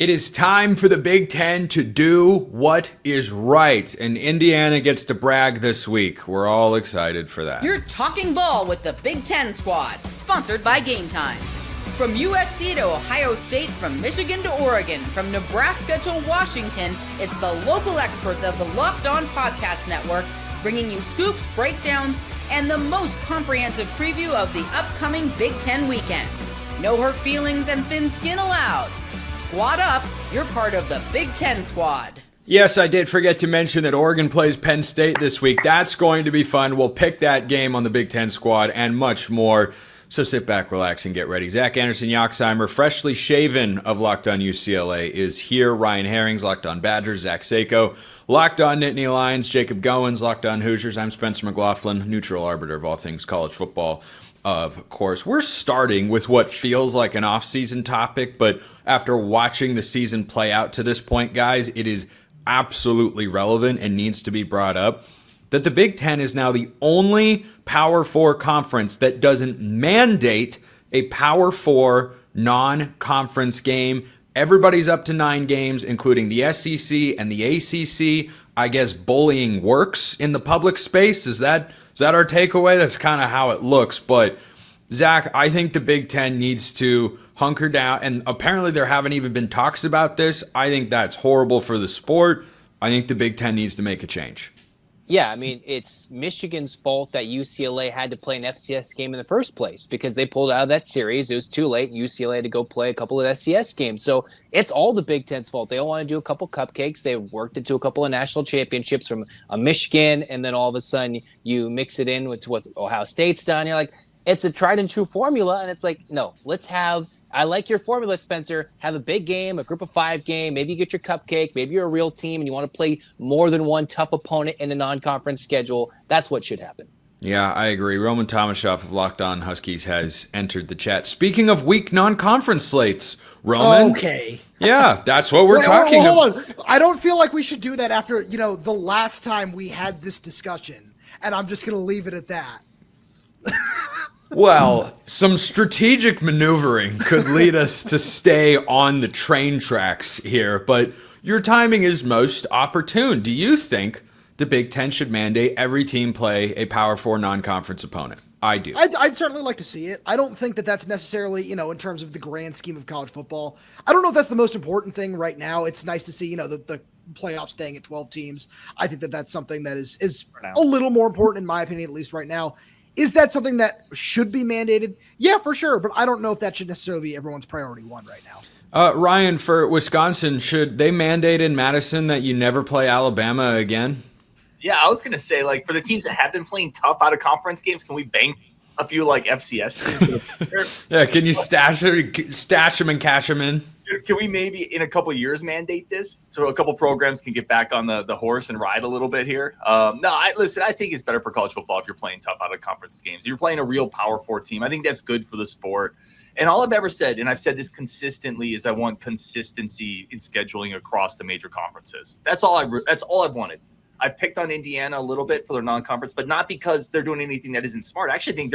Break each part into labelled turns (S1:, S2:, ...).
S1: It is time for the Big Ten to do what is right, and Indiana gets to brag this week. We're all excited for that.
S2: You're talking ball with the Big Ten Squad, sponsored by Game Time. From USC to Ohio State, from Michigan to Oregon, from Nebraska to Washington, it's the local experts of the Locked On Podcast Network bringing you scoops, breakdowns, and the most comprehensive preview of the upcoming Big Ten weekend. No hurt feelings and thin skin allowed. Squad up, you're part of the Big Ten Squad.
S1: Yes, I did forget to mention that Oregon plays Penn State this week. That's going to be fun. We'll pick that game on the Big Ten Squad and much more. So sit back, relax, and get ready. Zach Anderson-Yoxheimer, freshly shaven of Locked On UCLA, is here. Ryan Herring's Locked On Badgers. Zach Sako, Locked On Nittany Lions. Jacob Goins, Locked On Hoosiers. I'm Spencer McLaughlin, neutral arbiter of all things college football. Of course, we're starting with what feels like an off-season topic, but after watching the season play out to this point, guys, it is absolutely relevant and needs to be brought up that the Big Ten is now the only Power 4 conference that doesn't mandate a Power 4 non-conference game. Everybody's up to 9 games, including the SEC and the ACC. I guess bullying works in the public space. Is that our takeaway? That's kind of how it looks. But, Zach, I think the Big Ten needs to hunker down. And apparently there haven't even been talks about this. I think that's horrible for the sport. I think the Big Ten needs to make a change.
S3: Yeah, I mean, it's Michigan's fault that UCLA had to play an FCS game in the first place because they pulled out of that series. It was too late. UCLA had to go play a couple of FCS games. So it's all the Big Ten's fault. They all want to do a couple cupcakes. They worked into a couple of national championships from a Michigan, and then all of a sudden you mix it in with what Ohio State's done. You're like, it's a tried and true formula, and it's like, no, let's have – I like your formula, Spencer. Have a big game, a group of 5 game. Maybe you get your cupcake. Maybe you're a real team and you want to play more than one tough opponent in a non-conference schedule. That's what should happen.
S1: Yeah, I agree. Roman Tomashoff of Locked On Huskies has entered the chat. Speaking of weak non-conference slates, Roman.
S4: Okay.
S1: Yeah, that's what we're talking about.
S4: Hold on. I don't feel like we should do that after, the last time we had this discussion. And I'm just going to leave it at that.
S1: Well, some strategic maneuvering could lead us to stay on the train tracks here, but your timing is most opportune. Do you think the Big Ten should mandate every team play a Power 4 non-conference opponent? I do.
S4: I'd certainly like to see it. I don't think that that's necessarily, in terms of the grand scheme of college football. I don't know if that's the most important thing right now. It's nice to see, the playoffs staying at 12 teams. I think that that's something that is a little more important, in my opinion, at least right now. Is that something that should be mandated? Yeah, for sure. But I don't know if that should necessarily be everyone's priority one right now.
S1: Ryan, for Wisconsin, should they mandate in Madison that you never play Alabama again?
S5: Yeah, I was going to say, for the teams that have been playing tough out of conference games, can we bank a few, FCS teams?
S1: Yeah, can you stash them and cash them in?
S5: Can we maybe in a couple of years mandate this so a couple programs can get back on the horse and ride a little bit here? I think it's better for college football if you're playing tough out of conference games. If you're playing a real Power 4 team, I think that's good for the sport. And all I've ever said, and I've said this consistently, is I want consistency in scheduling across the major conferences. That's all I've wanted. I picked on Indiana a little bit for their non-conference, but not because they're doing anything that isn't smart. I actually think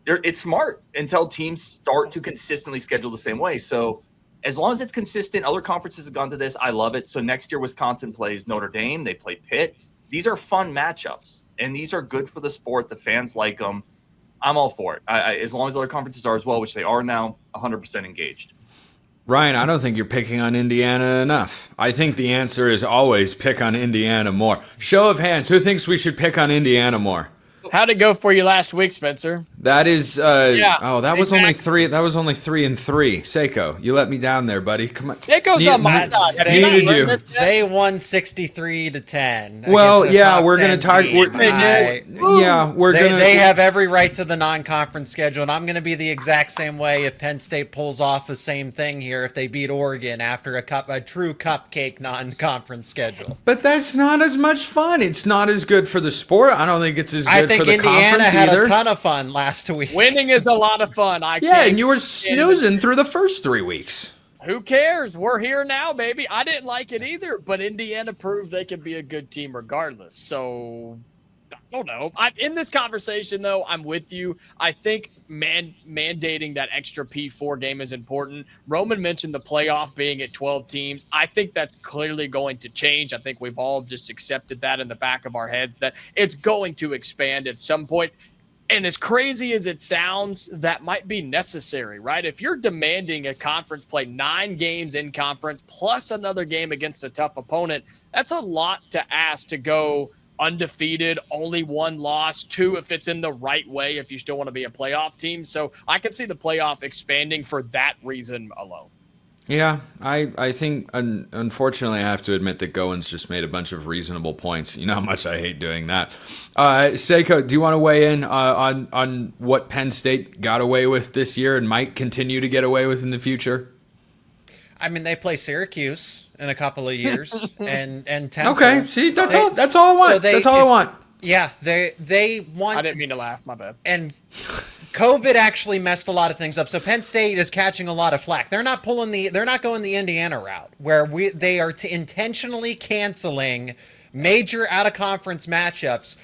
S5: it's smart until teams start to consistently schedule the same way. So as long as it's consistent, other conferences have gone to this. I love it. So next year, Wisconsin plays Notre Dame. They play Pitt. These are fun matchups, and these are good for the sport. The fans like them. I'm all for it. As long as other conferences are as well, which they are now, 100% engaged.
S1: Ryan, I don't think you're picking on Indiana enough. I think the answer is always pick on Indiana more. Show of hands, who thinks we should pick on Indiana more?
S6: How'd it go for you last week, Spencer?
S1: That is, that was
S6: exactly.
S1: only 3. That was only 3-3. Sako, you let me down there, buddy. Come on.
S6: Sako's on my side.
S1: Needed you.
S7: They won 63-10.
S1: Well, yeah, we're gonna talk.
S7: They have every right to the non-conference schedule, and I'm gonna be the exact same way if Penn State pulls off the same thing here if they beat Oregon after a true cupcake non-conference schedule.
S1: But that's not as much fun. It's not as good for the sport. I don't think it's as good for the
S7: Indiana
S1: conference
S7: had
S1: either.
S7: a ton of fun last week.
S6: Winning is a lot of fun.
S1: And you were snoozing through the first 3 weeks.
S6: Who cares? We're here now, baby. I didn't like it either, but Indiana proved they can be a good team regardless. So don't know. In this conversation, though, I'm with you. I think mandating that extra P4 game is important. Roman mentioned the playoff being at 12 teams. I think that's clearly going to change. I think we've all just accepted that in the back of our heads that it's going to expand at some point. And as crazy as it sounds, that might be necessary, right? If you're demanding a conference play 9 games in conference plus another game against a tough opponent, that's a lot to ask to go undefeated, only 1 loss, 2 if it's in the right way, if you still want to be a playoff team. So I could see the playoff expanding for that reason alone.
S1: Yeah, I think, unfortunately, I have to admit that Goins just made a bunch of reasonable points. You know how much I hate doing that. Seiko, do you want to weigh in on what Penn State got away with this year and might continue to get away with in the future?
S7: I mean, they play Syracuse in a couple of years, and Temple.
S1: Okay, see, that's all I want.
S7: So
S1: that's all I want.
S7: Yeah, they want.
S6: I didn't mean to laugh. My bad.
S7: And COVID actually messed a lot of things up. So Penn State is catching a lot of flack. They're not going the Indiana route where they are intentionally canceling major out of conference matchups.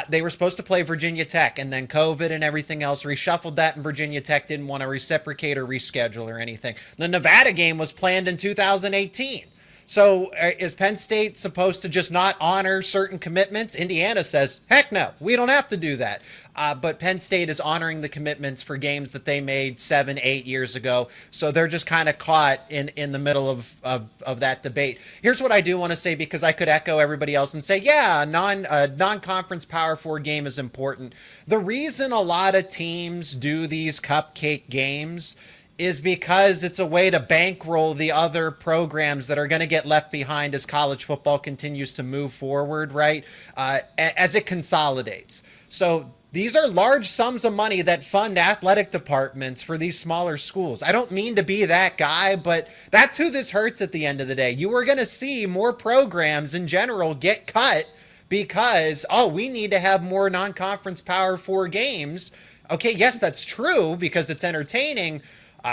S7: They were supposed to play Virginia Tech, and then COVID and everything else reshuffled that, and Virginia Tech didn't want to reciprocate or reschedule or anything. The Nevada game was planned in 2018. So is Penn State supposed to just not honor certain commitments? Indiana says, heck no, we don't have to do that. But Penn State is honoring the commitments for games that they made 7-8 years ago. So they're just kind of caught in the middle of that debate. Here's what I do want to say, because I could echo everybody else and say, yeah, a non-conference Power 4 game is important. The reason a lot of teams do these cupcake games is because it's a way to bankroll the other programs that are going to get left behind as college football continues to move forward, right? As it consolidates. So these are large sums of money that fund athletic departments for these smaller schools. I don't mean to be that guy, but that's who this hurts at the end of the day. You are going to see more programs in general get cut because, we need to have more non-conference Power 4 games. Okay, yes, that's true because it's entertaining.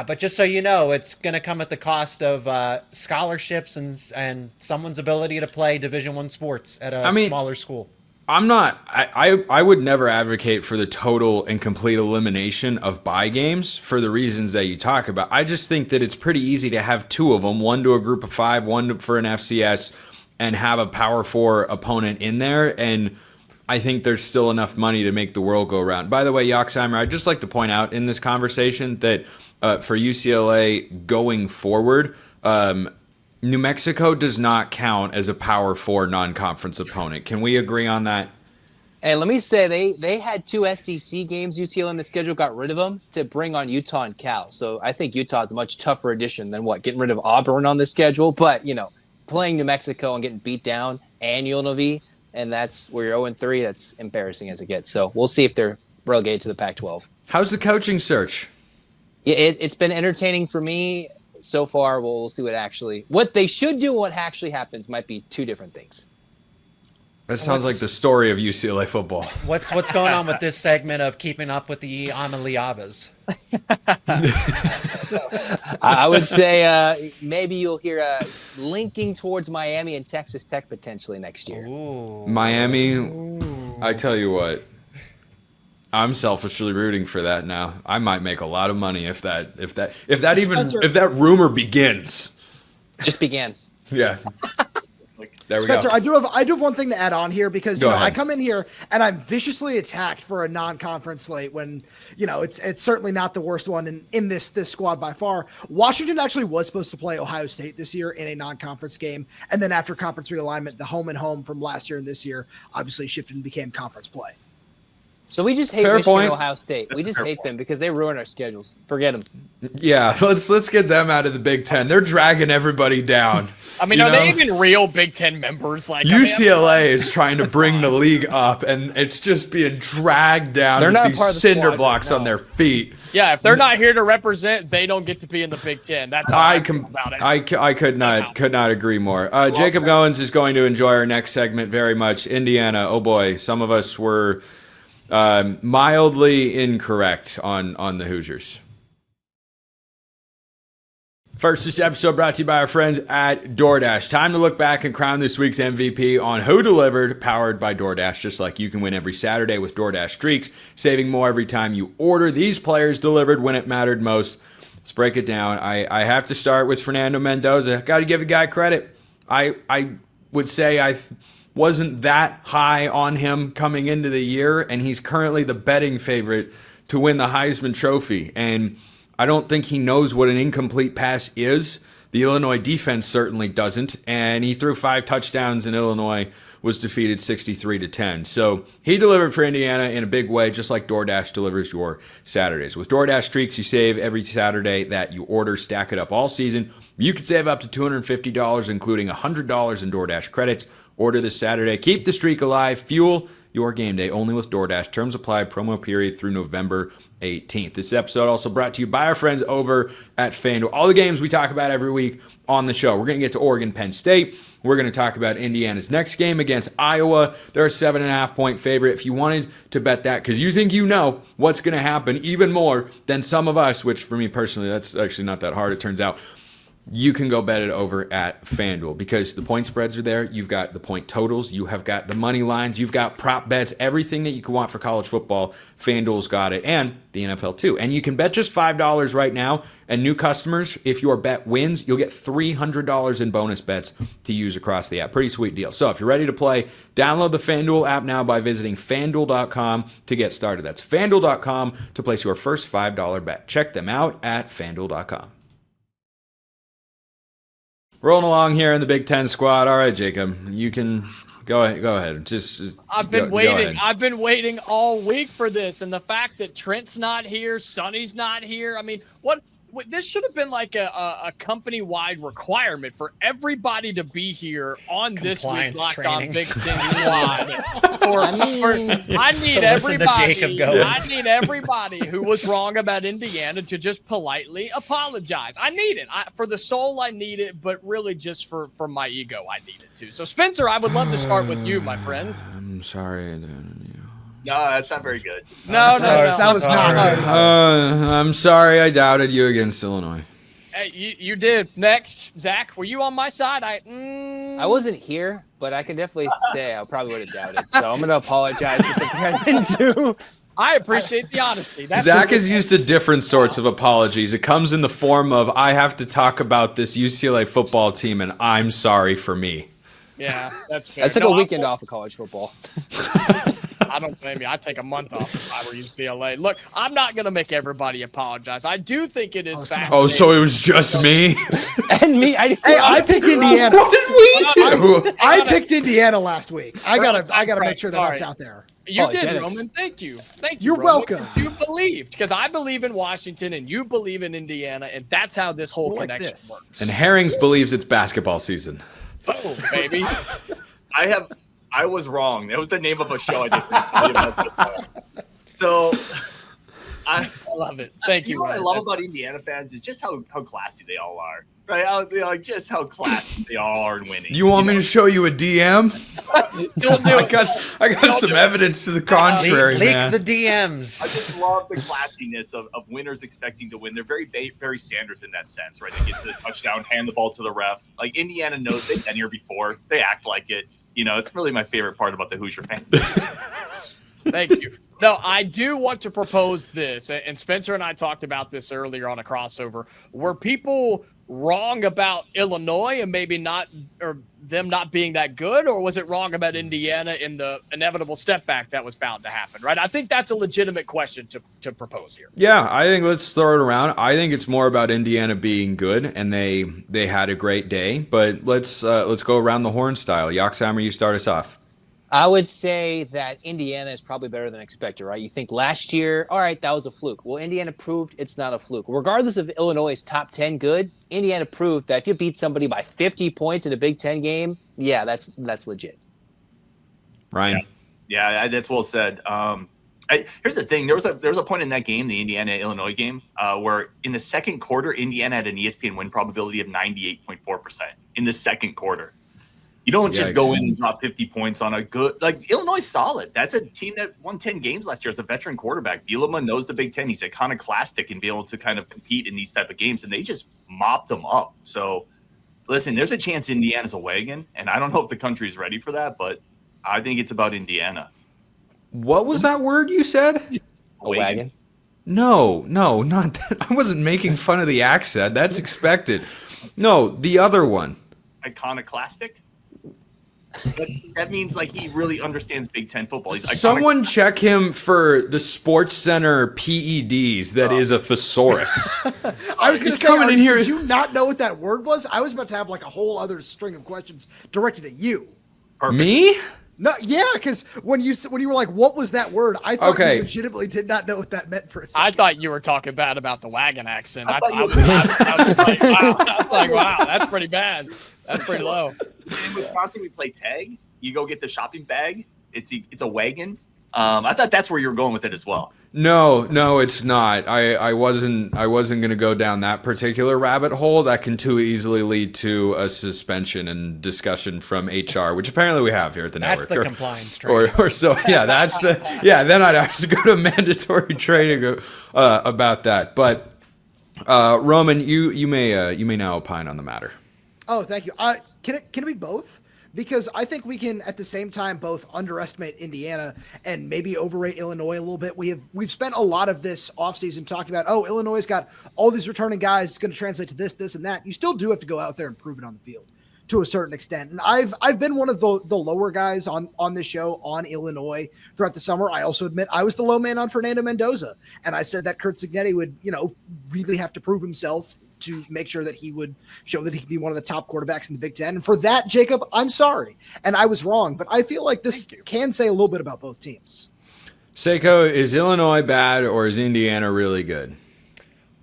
S7: But just so you know, it's going to come at the cost of scholarships and someone's ability to play Division I sports at a smaller school.
S1: I would never advocate for the total and complete elimination of bye games for the reasons that you talk about. I just think that it's pretty easy to have 2 of them, one to a group of 5, one for an FCS, and have a Power 4 opponent in there. And I think there's still enough money to make the world go around. By the way, Yoxheimer, I'd just like to point out in this conversation that for UCLA going forward, New Mexico does not count as a Power 4 non-conference opponent. Can we agree on that?
S3: Hey, let me say they had 2 SEC games UCLA in the schedule, got rid of them to bring on Utah and Cal. So I think Utah is a much tougher addition than getting rid of Auburn on the schedule. But, playing New Mexico and getting beat down and UNLV, and that's where you're 0-3, that's embarrassing as it gets. So we'll see if they're relegated to the Pac-12.
S1: How's the coaching search?
S3: Yeah, it's been entertaining for me so far. We'll see what they should do and what actually happens might be 2 different things.
S1: That sounds like the story of UCLA football.
S7: What's going on with this segment of keeping up with the Amaliavas?
S3: I would say maybe you'll hear linking towards Miami and Texas Tech potentially next year.
S7: Ooh.
S1: Miami, I tell you what, I'm selfishly rooting for that now. I might make a lot of money if that rumor begins.
S3: Just began.
S1: Yeah. There we
S4: Spencer,
S1: go.
S4: I do have one thing to add on here because
S1: Go ahead.
S4: I come in here and I'm viciously attacked for a non-conference slate when it's certainly not the worst one in this squad by far. Washington actually was supposed to play Ohio State this year in a non-conference game, and then after conference realignment, the home and home from last year and this year obviously shifted and became conference play.
S3: So we just hate
S1: Fair
S3: Michigan
S1: point.
S3: and Ohio State. We just hate them because they ruin our schedules. Forget them.
S1: Yeah, let's get them out of the Big Ten. They're dragging everybody down.
S6: I mean, are they even real Big Ten members?
S1: UCLA is trying to bring the league up, and it's just being dragged down
S3: They're
S1: with
S3: not
S1: these
S3: part of the
S1: cinder
S3: squad,
S1: blocks
S3: no.
S1: on their feet.
S6: Yeah, if they're not here to represent, they don't get to be in the Big Ten. That's how I feel about it.
S1: I could not agree more. Jacob Goins is going to enjoy our next segment very much. Indiana, oh boy, some of us were mildly incorrect on the Hoosiers. First, this episode brought to you by our friends at DoorDash. Time to look back and crown this week's MVP on Who Delivered, powered by DoorDash. Just like you can win every Saturday with DoorDash Streaks, saving more every time you order. These players delivered when it mattered most. Let's break it down. I have to start with Fernando Mendoza. Got to give the guy credit. I would say I wasn't that high on him coming into the year, and he's currently the betting favorite to win the Heisman Trophy. And I don't think he knows what an incomplete pass is. The Illinois defense certainly doesn't, and he threw 5 touchdowns, and Illinois was defeated 63-10. So he delivered for Indiana in a big way, just like DoorDash delivers your Saturdays. With DoorDash Streaks, you save every Saturday that you order. Stack it up all season. You can save up to $250, including $100 in DoorDash credits. Order this Saturday. Keep the streak alive. Fuel your game day only with DoorDash. Terms apply. Promo period through November 18th. This episode also brought to you by our friends over at FanDuel. All the games we talk about every week on the show. We're going to get to Oregon, Penn State. We're going to talk about Indiana's next game against Iowa. They're a 7.5-point favorite. If you wanted to bet that, because you think you know what's going to happen even more than some of us, which for me personally, that's actually not that hard, it turns out. You can go bet it over at FanDuel because the point spreads are there. You've got the point totals. You have got the money lines. You've got prop bets. Everything that you could want for college football, FanDuel's got it, and the NFL too. And you can bet just $5 right now. And new customers, if your bet wins, you'll get $300 in bonus bets to use across the app. Pretty sweet deal. So if you're ready to play, download the FanDuel app now by visiting FanDuel.com to get started. That's FanDuel.com to place your first $5 bet. Check them out at FanDuel.com. Rolling along here in the Big Ten squad. All right, Jacob, you can go ahead.
S6: I've been waiting. I've been waiting all week for this, and the fact that Trent's not here, Sonny's not here. I mean, what this should have been like a company-wide requirement for everybody to be here on this week's Locked On Big Ten squad. I need everybody. I need everybody who was wrong about Indiana to just politely apologize. I need it. For the soul, I need it, but really just for my ego, I need it too. So, Spencer, I would love to start with you, my friend.
S1: I'm sorry.
S5: No, that's not very good.
S6: No.
S4: That was not good.
S1: I'm sorry I doubted you against Illinois.
S6: Hey, you did. Next, Zach, were you on my side? I
S3: wasn't here, but I can definitely say I probably would have doubted. So I'm going to apologize for something I didn't do.
S6: I appreciate the honesty.
S1: Zach is used to different sorts of apologies. It comes in the form of, I have to talk about this UCLA football team, and I'm sorry for me.
S6: Yeah, that's fair.
S3: That's like a weekend off of college football.
S6: I don't blame you. I'd take a month off if I were UCLA. Look, I'm not going to make everybody apologize. I do think it is fascinating.
S1: Oh, so it was just me?
S3: And me.
S4: I picked Indiana.
S1: What did we do?
S4: I picked Indiana last week. I gotta make sure that's out there.
S6: You did, Roman. Thank you.
S4: You're
S6: Roman.
S4: welcome.
S6: You believed, because I believe in Washington and you believe in Indiana, and that's how this whole connection works.
S1: And Herrings believes it's basketball season.
S6: Oh, baby.
S5: I was wrong. That was the name of a show I did. So I
S6: love it. Thank you.
S5: What I love about Indiana fans is just how classy they all are. Right? Just how classy they all are in winning.
S1: You want me to show you a DM?
S6: Don't do it.
S1: I got some evidence to the contrary, man.
S7: Leak the DMs.
S5: I just love the classiness of winners expecting to win. They're very Barry Sanders in that sense, right? They get to the touchdown, hand the ball to the ref. Like Indiana knows they've been here before. They act like it. It's really my favorite part about the Hoosier fan.
S6: Thank you. No, I do want to propose this, and Spencer and I talked about this earlier on a crossover. Were people wrong about Illinois and maybe not, or them not being that good, or was it wrong about Indiana in the inevitable step back that was bound to happen, right? I think that's a legitimate question to propose here.
S1: Yeah, I think let's throw it around. I think it's more about Indiana being good, and they had a great day. But let's go around the horn style. Yoxheimer, you start us off.
S3: I would say that Indiana is probably better than expected, right? You think last year, all right, that was a fluke. Well, Indiana proved it's not a fluke. Regardless of Illinois' top 10 good, Indiana proved that if you beat somebody by 50 points in a Big Ten game, yeah, that's legit.
S1: Ryan?
S5: Yeah, that's well said. Here's the thing. There was a point in that game, the Indiana-Illinois game, where in the second quarter, Indiana had an ESPN win probability of 98.4% in the second quarter. You don't just go
S1: Yikes.
S5: in and drop 50 points on a good – like, Illinois is solid. That's a team that won 10 games last year. It's a veteran quarterback. Bielema knows the Big Ten. He's iconoclastic and be able to kind of compete in these type of games, and they just mopped them up. So, listen, there's a chance Indiana's a wagon, and I don't know if the country's ready for that, but I think it's about Indiana.
S1: What was that word you said?
S3: A wagon.
S1: No, not that. I wasn't making fun of the accent. That's expected. No, the other one.
S5: Iconoclastic? That means like he really understands Big Ten football. He's
S1: Someone check him for the Sports Center PEDs. That is a thesaurus.
S4: I was going
S1: He's
S4: to say,
S1: coming in here.
S4: Did you not know what that word was? I was about to have like a whole other string of questions directed at you.
S5: perfect.
S1: Me?
S4: No, yeah, because when you were like, "What was that word?" I thought
S1: Okay.
S4: you legitimately did not know what that meant for a second.
S6: I thought you were talking bad about the wagon accent.
S5: I thought you
S6: was like, wow, that's pretty bad. That's pretty low.
S5: In Wisconsin, we play tag. You go get the shopping bag. It's a wagon. I thought that's where you were going with it as well.
S1: No, it's not. I wasn't going to go down that particular rabbit hole. That can too easily lead to a suspension and discussion from HR, which apparently we have here at the
S7: That's
S1: network.
S7: the compliance training.
S1: Or so. Yeah, that's the. Yeah, then I'd have to go to mandatory training about that. But Roman, you may now opine on the matter.
S4: Oh, thank you. Can it be both? Because I think we can at the same time both underestimate Indiana and maybe overrate Illinois a little bit. We've spent a lot of this offseason talking about, Illinois has got all these returning guys. It's going to translate to this, and that. You still do have to go out there and prove it on the field to a certain extent. And I've been one of the lower guys on this show on Illinois throughout the summer. I also admit I was the low man on Fernando Mendoza, and I said that Kurt Cignetti would really have to prove himself to make sure that he would show that he could be one of the top quarterbacks in the Big Ten. And for that, Jacob, I'm sorry. And I was wrong, but I feel like this can say a little bit about both teams.
S1: Seiko, is Illinois bad or is Indiana really good?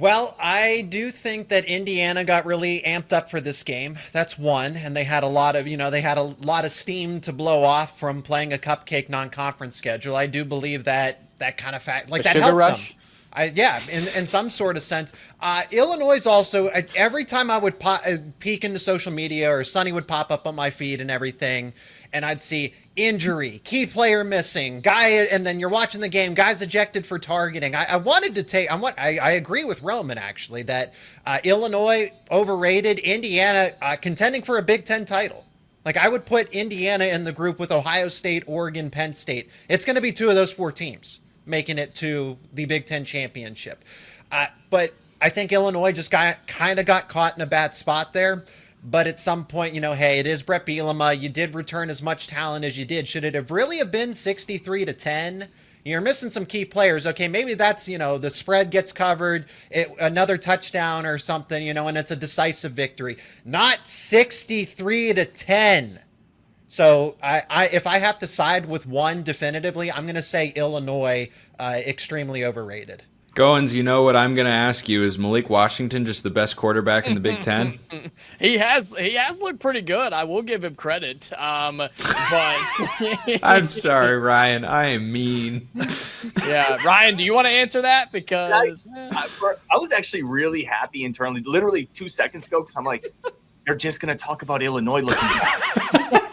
S7: Well, I do think that Indiana got really amped up for this game. That's one, and they had a lot of steam to blow off from playing a cupcake non-conference schedule. I do believe that kind of fact, like
S3: A
S7: that
S3: sugar
S7: helped
S3: rush?
S7: them. In some sort of sense. Illinois also, every time I would peek into social media or Sonny would pop up on my feed and everything, and I'd see injury, key player missing, guy, and then you're watching the game, guys ejected for targeting. I agree with Roman, actually, that Illinois overrated, Indiana contending for a Big Ten title. Like, I would put Indiana in the group with Ohio State, Oregon, Penn State. It's going to be two of those four teams making it to the Big Ten championship. But I think Illinois just got caught in a bad spot there. But at some point, hey, it is Brett Bielema. You did return as much talent as you did. Should it have really been 63-10? You're missing some key players. Okay, maybe that's, the spread gets covered, another touchdown or something, and it's a decisive victory. Not 63-10. So if I have to side with one definitively, I'm going to say Illinois extremely overrated.
S1: Goins, you know what I'm going to ask you, is Malik Washington just the best quarterback in the Big Ten?
S6: He has looked pretty good. I will give him credit. But
S1: I'm sorry, Ryan. I am mean.
S6: yeah, Ryan, do you want to answer that? Because
S5: I was actually really happy internally, literally 2 seconds ago, because I'm like, they're just going to talk about Illinois looking bad.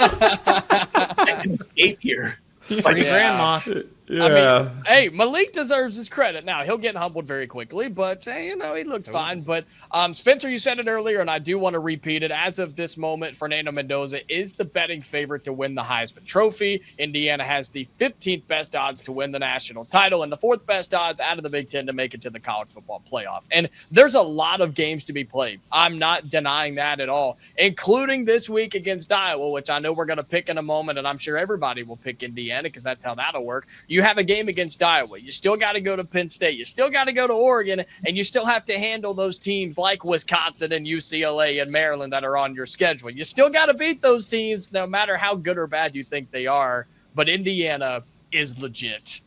S5: I can escape here.
S7: Free grandma.
S1: Yeah.
S6: I mean, hey, Malik deserves his credit. Now, he'll get humbled very quickly, but, he looked fine. But, Spencer, you said it earlier, and I do want to repeat it. As of this moment, Fernando Mendoza is the betting favorite to win the Heisman Trophy. Indiana has the 15th best odds to win the national title and the 4th best odds out of the Big Ten to make it to the college football playoff. And there's a lot of games to be played. I'm not denying that at all, including this week against Iowa, which I know we're going to pick in a moment, and I'm sure everybody will pick Indiana because that's how that'll work. You have a game against Iowa. You still got to go to Penn State. You still got to go to Oregon, and you still have to handle those teams like Wisconsin and UCLA and Maryland that are on your schedule. You still got to beat those teams no matter how good or bad you think they are, but Indiana is legit,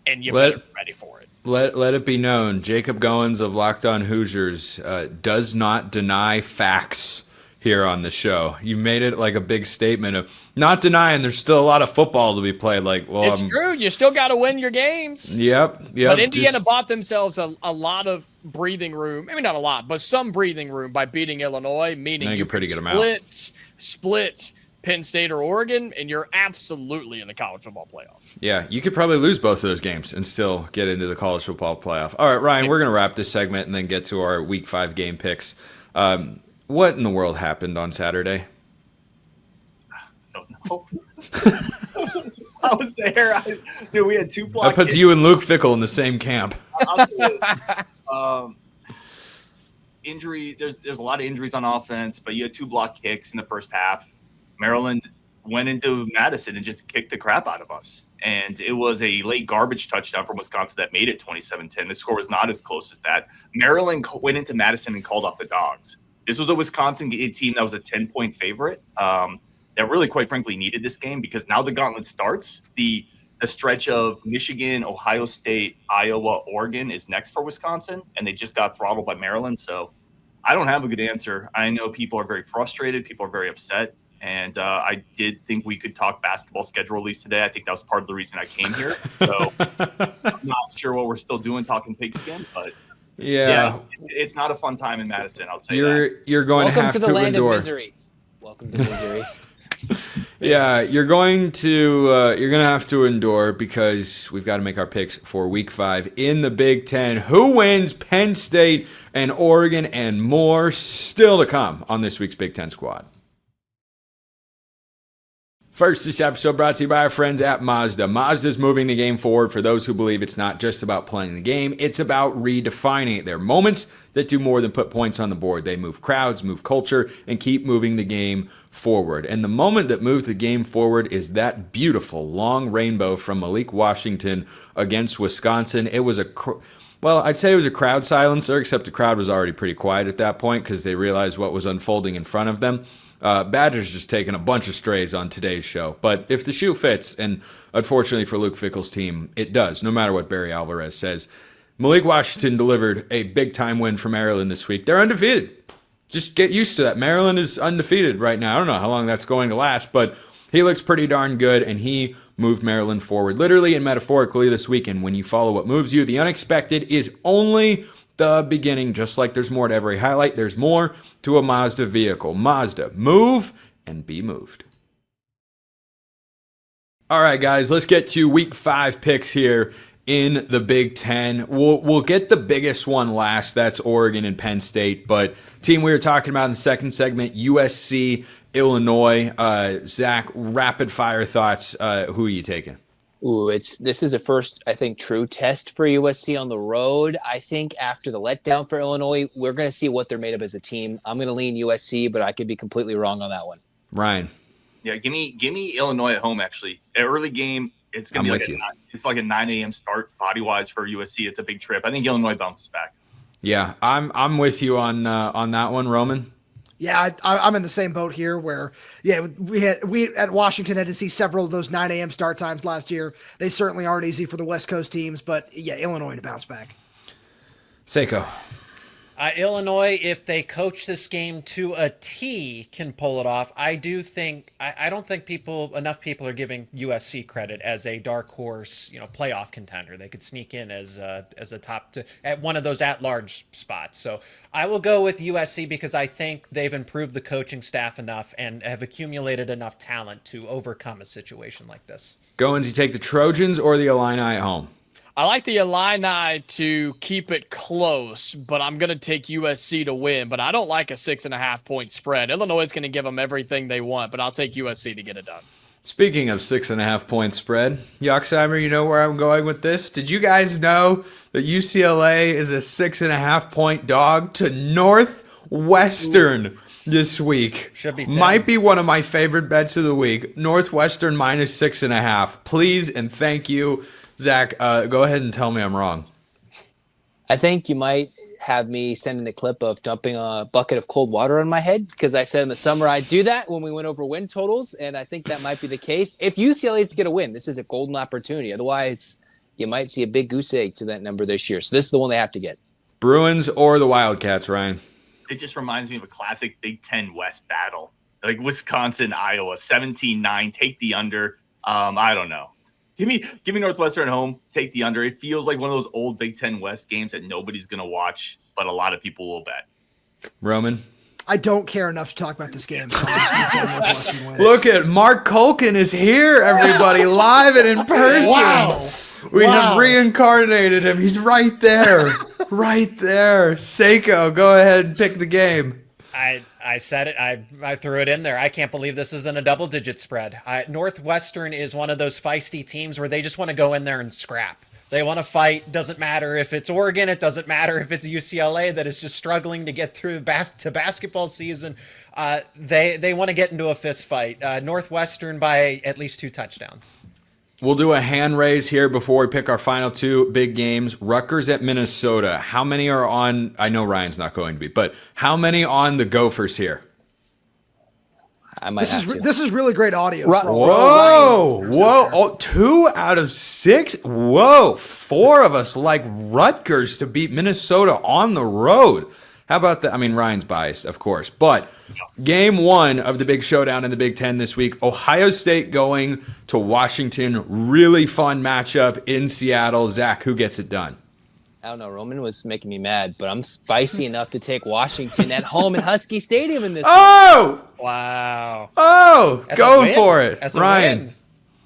S6: and you better be ready for it.
S1: Let it be known, Jacob Goins of Locked On Hoosiers does not deny facts here on the show. You made it like a big statement of not denying there's still a lot of football to be played. Like, well,
S6: it's true. You still got to win your games.
S1: Yep.
S6: But Indiana bought themselves a lot of breathing room. Maybe not a lot, but some breathing room by beating Illinois, meaning you
S1: pretty
S6: could
S1: good amount.
S6: split Penn State or Oregon, and you're absolutely in the college football playoff.
S1: Yeah, you could probably lose both of those games and still get into the college football playoff. All right, Ryan, we're going to wrap this segment and then get to our Week 5 game picks. What in the world happened on Saturday?
S5: I don't know. I was there. Dude, we had 2 block
S1: That puts
S5: kicks.
S1: you and Luke Fickell in the same camp.
S5: I'll say this. Injury. There's a lot of injuries on offense, but you had 2 block kicks in the first half. Maryland went into Madison and just kicked the crap out of us. And it was a late garbage touchdown from Wisconsin that made it 27-10. The score was not as close as that. Maryland went into Madison and called off the dogs. This was a Wisconsin team that was a 10-point favorite that really, quite frankly, needed this game because now the gauntlet starts. The stretch of Michigan, Ohio State, Iowa, Oregon is next for Wisconsin, and they just got throttled by Maryland. So I don't have a good answer. I know people are very frustrated. People are very upset. And I did think we could talk basketball schedule release today. I think that was part of the reason I came here. So I'm not sure what we're still doing talking pigskin, but yeah it's not a fun time in Madison. I'll say
S1: you're going
S3: Welcome
S1: to have
S3: to the
S1: to
S3: land
S1: endure.
S3: of misery. Welcome to misery.
S1: Yeah, you're going to have to endure because we've got to make our picks for Week 5 in the Big Ten. Who wins? Penn State and Oregon, and more still to come on this week's Big Ten Squad. First, this episode brought to you by our friends at Mazda. Mazda is moving the game forward for those who believe it's not just about playing the game, it's about redefining it. They're moments that do more than put points on the board. They move crowds, move culture, and keep moving the game forward. And the moment that moved the game forward is that beautiful long rainbow from Malik Washington against Wisconsin. It was I'd say it was a crowd silencer, except the crowd was already pretty quiet at that point because they realized what was unfolding in front of them. Badger's just taking a bunch of strays on today's show. But if the shoe fits, and unfortunately for Luke Fickell's team, it does, no matter what Barry Alvarez says, Malik Washington delivered a big-time win for Maryland this week. They're undefeated. Just get used to that. Maryland is undefeated right now. I don't know how long that's going to last, but he looks pretty darn good, and he moved Maryland forward literally and metaphorically this weekend. When you follow what moves you, the unexpected is only the beginning. Just like there's more to every highlight, there's more to a Mazda vehicle. Mazda, move and be moved. All right, guys, let's get to Week 5 picks here in the Big Ten. We'll get the biggest one last. That's Oregon and Penn State. But team we were talking about in the second segment, USC, Illinois. Zach, rapid fire thoughts. Who are you taking?
S3: Ooh, this is a first, I think, true test for USC on the road. I think after the letdown for Illinois, we're going to see what they're made of as a team. I'm going to lean USC, but I could be completely wrong on that one.
S1: Ryan.
S5: Yeah, give me Illinois at home. Actually, an early game. It's gonna be like a 9 a.m. start body wise for USC. It's a big trip. I think Illinois bounces back.
S1: Yeah, I'm with you on that one, Roman.
S4: Yeah, I'm in the same boat here where, we at Washington had to see several of those 9 a.m. start times last year. They certainly aren't easy for the West Coast teams, but yeah, Illinois to bounce back.
S1: Seiko.
S7: Illinois, if they coach this game to a T, can pull it off. I don't think enough people are giving USC credit as a dark horse, playoff contender. They could sneak in as a top at one of those at-large spots. So I will go with USC because I think they've improved the coaching staff enough and have accumulated enough talent to overcome a situation like this.
S1: Goins, you take the Trojans or the Illini at home?
S6: I like the Illini to keep it close, but I'm going to take USC to win. But I don't like a 6.5 point spread. Illinois is going to give them everything they want, but I'll take USC to get it done.
S1: Speaking of 6.5 point spread, Yoxheimer, you know where I'm going with this? Did you guys know that UCLA is a 6.5 point dog to Northwestern this week?
S7: Should be 10.
S1: Might be one of my favorite bets of the week. Northwestern minus 6.5. Please and thank you. Zach, go ahead and tell me I'm wrong.
S3: I think you might have me sending a clip of dumping a bucket of cold water on my head because I said in the summer I'd do that when we went over win totals, and I think that might be the case. If UCLA is to get a win, this is a golden opportunity. Otherwise, you might see a big goose egg to that number this year. So this is the one they have to get.
S1: Bruins or the Wildcats, Ryan?
S5: It just reminds me of a classic Big Ten West battle. Like Wisconsin, Iowa, 17-9, take the under. I don't know. Give me Northwestern at home. Take the under. It feels like one of those old Big Ten West games that nobody's going to watch, but a lot of people will bet.
S1: Roman?
S4: I don't care enough to talk about this game. So I'm just gonna say Northwestern wins.
S1: Look at Mark Culkin is here, everybody, live and in person.
S4: Wow.
S1: We have reincarnated him. He's right there. Right there. Seiko, go ahead and pick the game.
S7: I said it. I threw it in there. I can't believe this isn't a double-digit spread. Northwestern is one of those feisty teams where they just want to go in there and scrap. They want to fight. Doesn't matter if it's Oregon. It doesn't matter if it's UCLA that is just struggling to get through to basketball season. They want to get into a fist fight. Northwestern by at least 2 touchdowns.
S1: We'll do a hand raise here before we pick our final 2 big games. Rutgers at Minnesota. How many are on? I know Ryan's not going to be, but how many on the Gophers here?
S3: I might have to.
S4: This is really great audio.
S1: Whoa. Oh, 2 out of 6. Whoa. 4 of us like Rutgers to beat Minnesota on the road. How about that? I mean, Ryan's biased, of course. But game 1 of the big showdown in the Big Ten this week, Ohio State going to Washington. Really fun matchup in Seattle. Zach, who gets it done?
S3: I don't know. Roman was making me mad, but I'm spicy enough to take Washington at home in Husky Stadium in this
S1: Oh!
S6: Wow.
S1: Oh!
S7: As a
S1: Going
S7: win.
S1: for it.
S7: As a
S1: Ryan.
S7: win.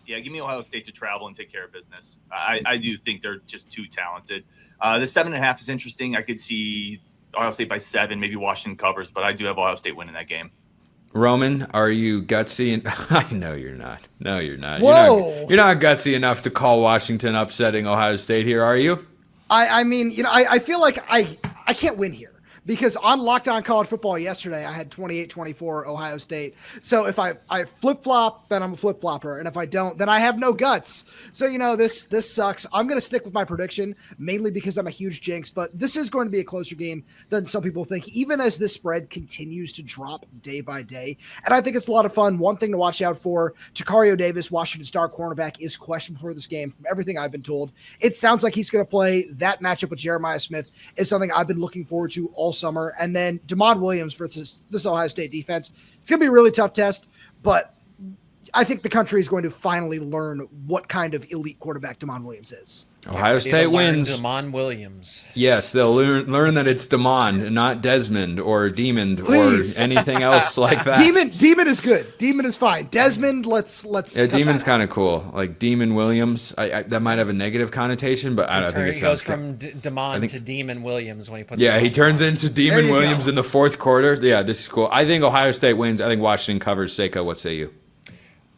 S5: Yeah, give me Ohio State to travel and take care of business. I do think they're just too talented. The 7.5 is interesting. I could see Ohio State by 7, maybe Washington covers, but I do have Ohio State winning that game.
S1: Roman, are you gutsy? I know you're not. No, you're not.
S4: Whoa.
S1: You're not gutsy enough to call Washington upsetting Ohio State here, are you?
S4: I mean, I feel like I can't win here because on Locked On College Football yesterday, I had 28-24 Ohio State. So if I flip-flop, then I'm a flip-flopper. And if I don't, then I have no guts. So, this sucks. I'm going to stick with my prediction, mainly because I'm a huge jinx. But this is going to be a closer game than some people think, even as this spread continues to drop day by day. And I think it's a lot of fun. One thing to watch out for, Tacario Davis, Washington star cornerback, is questionable for this game. From everything I've been told, it sounds like he's going to play. That matchup with Jeremiah Smith is something I've been looking forward to all summer. And then DeMond Williams versus this Ohio State defense. It's going to be a really tough test, but I think the country is going to finally learn what kind of elite quarterback DeMond Williams is.
S1: Ohio State wins.
S7: Demond Williams.
S1: Yes, they'll learn that it's Demond and not Desmond or Demond
S4: Please.
S1: or anything else like that.
S4: Demon is good. Demon is fine. Desmond, let's.
S1: Yeah, Demon's kind of cool. Like Demon Williams. I that might have a negative connotation, but I don't think it
S7: He
S1: sounds
S7: goes from Demond to Demon Williams when he puts.
S1: Yeah,
S7: it
S1: he
S7: on.
S1: turns into Demon
S4: you
S1: Williams
S4: go.
S1: in the 4th quarter. Yeah, this is cool. I think Ohio State wins. I think Washington covers. Seiko, what say you?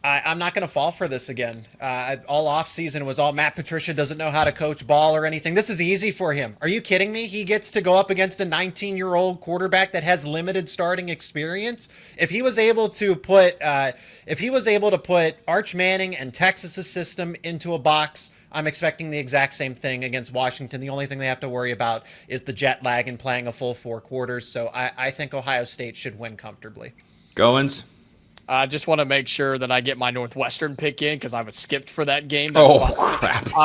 S7: I'm not going to fall for this again. All offseason was all Matt Patricia doesn't know how to coach ball or anything. This is easy for him. Are you kidding me? He gets to go up against a 19-year-old quarterback that has limited starting experience. If he was able to put Arch Manning and Texas's system into a box, I'm expecting the exact same thing against Washington. The only thing they have to worry about is the jet lag and playing a full 4 quarters. So I think Ohio State should win comfortably.
S1: Goins?
S6: I just want to make sure that I get my Northwestern pick in because I was skipped for that game. That's
S1: Crap.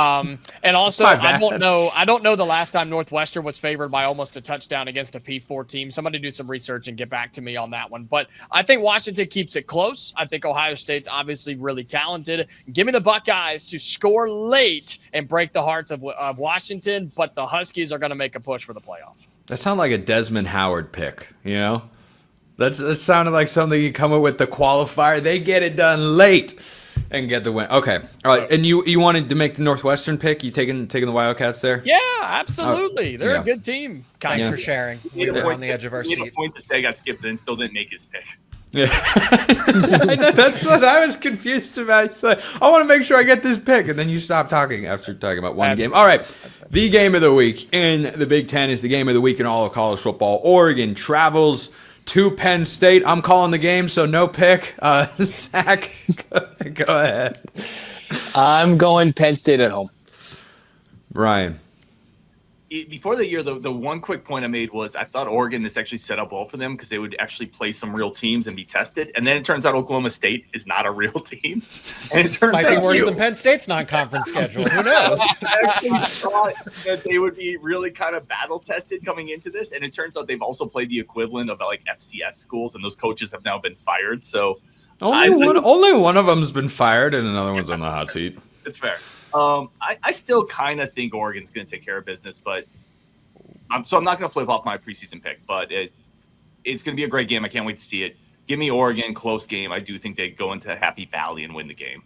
S6: And also,
S1: My bad.
S6: I don't know the last time Northwestern was favored by almost a touchdown against a P4 team. Somebody do some research and get back to me on that one. But I think Washington keeps it close. I think Ohio State's obviously really talented. Give me the Buckeyes to score late and break the hearts of Washington, but the Huskies are going to make a push for the playoff.
S1: That sounded like a Desmond Howard pick, you know? That sounded like something you come up with the qualifier. They get it done late and get the win. Okay. All right. And you wanted to make the Northwestern pick? You taking the Wildcats there?
S6: Yeah, absolutely. They're
S1: yeah.
S6: a good team.
S7: Thanks
S1: Yeah.
S7: for sharing. We were on the edge of our
S5: He made
S7: seat.
S5: a point to say I got skipped and still didn't make his pick.
S1: Yeah. I know, that's what I was confused about. It's like, I want to make sure I get this pick. And then you stop talking after talking about one game. All right. The game of the week in the Big Ten is the game of the week in all of college football. Oregon travels to Penn State. I'm calling the game, so no pick. Zach, go ahead.
S3: I'm going Penn State at home.
S1: Ryan.
S5: Before the year, the one quick point I made was I thought Oregon is actually set up well for them because they would actually play some real teams and be tested. And then it turns out Oklahoma State is not a real team. And it turns
S7: Might be
S5: out
S7: worse than Penn State's non-conference schedule. Who knows?
S5: I actually thought that they would be really kind of battle tested coming into this. And it turns out they've also played the equivalent of like FCS schools, and those coaches have now been fired. So
S1: Only one of them's been fired, and another one's on the hot seat.
S5: it's fair. I still kind of think Oregon's going to take care of business, but I'm not going to flip off my preseason pick. But it's going to be a great game. I can't wait to see it. Give me Oregon, close game. I do think they go into Happy Valley and win the game.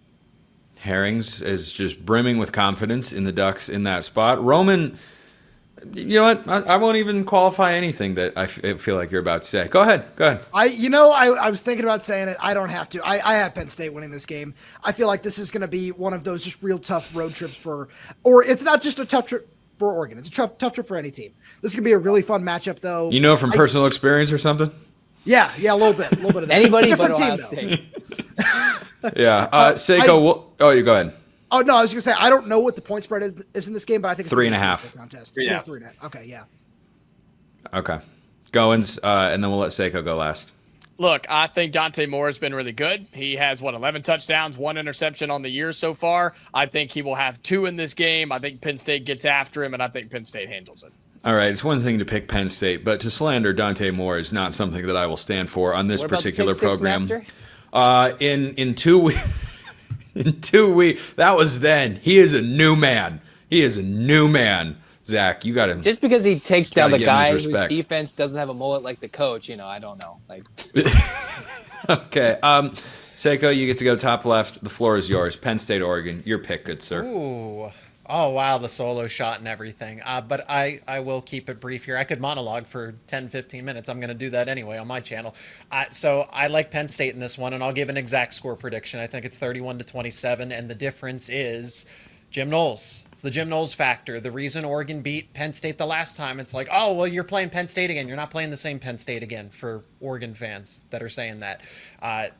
S1: Herrings is just brimming with confidence in the Ducks in that spot. Roman, you know what? I won't even qualify anything that I feel like you're about to say. Go ahead.
S4: I was thinking about saying it. I don't have to. I have Penn State winning this game. I feel like this is going to be one of those just real tough road trips or it's not just a tough trip for Oregon. It's a tough trip for any team. This is going to be a really fun matchup, though.
S1: You know from personal experience or something?
S4: Yeah, a little bit of that.
S3: Anybody but Ohio State.
S1: Yeah. Seiko, you go ahead.
S4: Oh, no, I was going to say, I don't know what the point spread is in this game, but I think it's
S1: 3.5.
S4: Contest.
S5: 3.5.
S4: 3.5. Okay, yeah.
S1: Okay. Goins, and then we'll let Seiko go last.
S6: Look, I think Dante Moore has been really good. He has, 11 touchdowns, 1 interception on the year so far. I think he will have 2 in this game. I think Penn State gets after him, and I think Penn State handles it.
S1: All right, it's one thing to pick Penn State, but to slander Dante Moore is not something that I will stand for on this particular program. In 2 weeks, in 2 weeks, that was then. He is a new man. Zach, you got him.
S3: Just because he takes down the guy whose
S1: respect.
S3: defense doesn't have a mullet like the coach, I don't know.
S1: Okay. Seiko, you get to go top left. The floor is yours. Penn State, Oregon. Your pick, good sir.
S7: Ooh. Oh, wow, the solo shot and everything. But I will keep it brief here. I could monologue for 10, 15 minutes. I'm going to do that anyway on my channel. So I like Penn State in this one, and I'll give an exact score prediction. I think it's 31-27, and the difference is Jim Knowles. It's the Jim Knowles factor. The reason Oregon beat Penn State the last time, it's like, oh, well, you're playing Penn State again. You're not playing the same Penn State again, for Oregon fans that are saying that.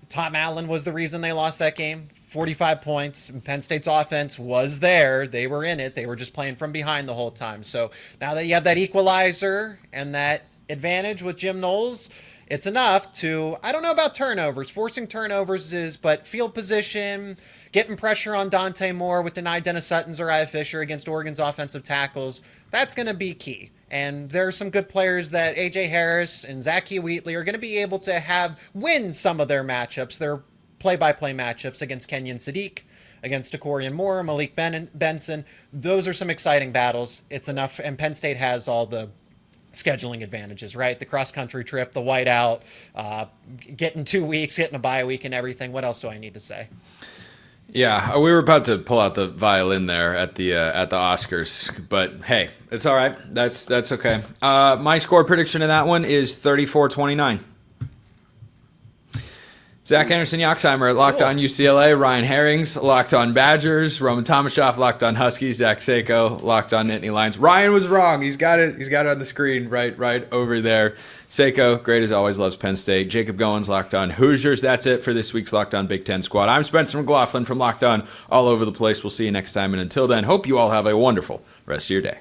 S7: Tom Allen was the reason they lost that game. 45 points. Penn State's offense was there. They were in it. They were just playing from behind the whole time. So now that you have that equalizer and that advantage with Jim Knowles, it's enough to, I don't know about turnovers. Forcing turnovers but field position, getting pressure on Dante Moore with denied Dennis Sutton, Zariah Fisher against Oregon's offensive tackles, that's going to be key. And there are some good players that A.J. Harris and Zachy Wheatley are going to be able to win some of their matchups. Their play-by-play matchups against Kenyon Sadiq, against Takorian Moore, Malik Benson. Those are some exciting battles. It's enough, and Penn State has all the scheduling advantages, right? The cross-country trip, the whiteout, getting 2 weeks, getting a bye week and everything. What else do I need to say?
S1: Yeah, we were about to pull out the violin there at the Oscars, but hey, it's all right. That's okay. My score prediction in that one is 34-29. Zach Anderson Yoxheimer locked on UCLA, Ryan Herrings locked on Badgers, Roman Tomashoff locked on Huskies, Zach Seiko locked on Nittany Lions. Ryan was wrong. He's got it on the screen right over there. Seiko, great as always, loves Penn State. Jacob Goins locked on Hoosiers. That's it for this week's Locked On Big Ten Squad. I'm Spencer McLaughlin from Locked On All Over the Place. We'll see you next time, and until then, hope you all have a wonderful rest of your day.